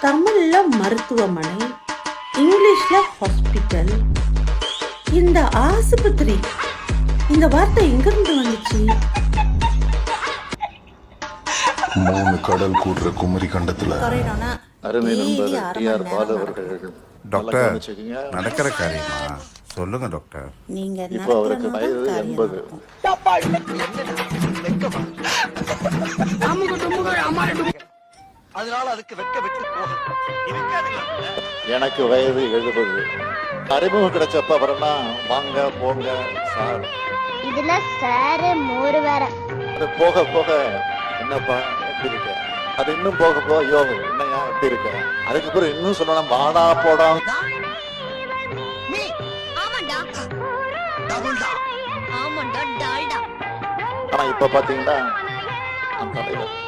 தமிழ்ல மருத்துவமனை, இங்கிலீஷ்ல ஹாஸ்பிட்டல். இந்த ஆஸ்பத்திரி இந்த வார்த்தை எங்கிருந்து வந்துச்சு? 3 கடல் கூடுற குமரி கண்டத்துல அருமை நண்பர் டிஆர் பாலு அவர்கள் டாக்டர் நடக்கிற காரியமா சொல்லுங்க டாக்டர். நீங்க இப்போ அவருக்கு வயது 80. எனக்கு வயது 70. அறிமுகம் கிடைச்சப்ப அப்புறம்னா வாங்க போங்க சார், இதுல சாரு மோர் வேற. அது போக போக என்னப்பா எப்படி இருக்க, அது இன்னும் போக போக ஐயோ என்னையா எப்படி இருக்க, அதுக்கப்புறம் இன்னும் சொல்லணும் வாடா போடா. ஆனா இப்ப பாத்தீங்கன்னா அந்த தலைவர்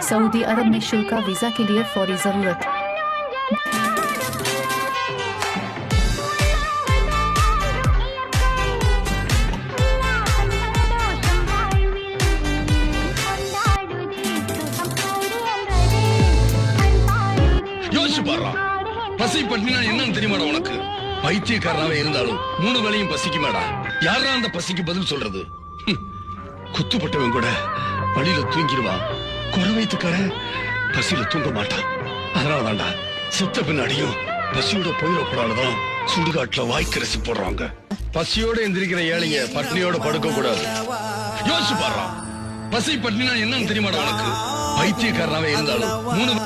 सऊदी अरब में शुल्का वीजा के लिए फौरी जरूरत। யோசிச்சு பாரு, பசி பட்டினா என்னன்னு தெரியுமாடா உனக்கு? பைத்தியக்காரனாவே இருந்தாலும் 3 வேளையும் பசிக்குமாடா? யாரா அந்த பசிக்கு பதில் சொல்றது? குத்துப்பட்டவன் கூட வழியில தூங்கிடுவான், குறை வைத்துக்காரன் பசியில தூங்க மாட்டான். அதனாலதான்டா செத்த பின்னாடியும் பசியோட போயிடக்கூடாதுதான் சுடுகாட்டுல வாய்க்கரசி போடுறாங்க. பசியோட எந்திரிக்கிற ஏழைங்க பட்னியோட படுக்க கூடாது. யோசிச்சு பாரு, பசி பட்டினா என்னன்னு தெரியுமாடா உனக்கு? பைத்தியக்காரனாவே இருந்தாலும் 3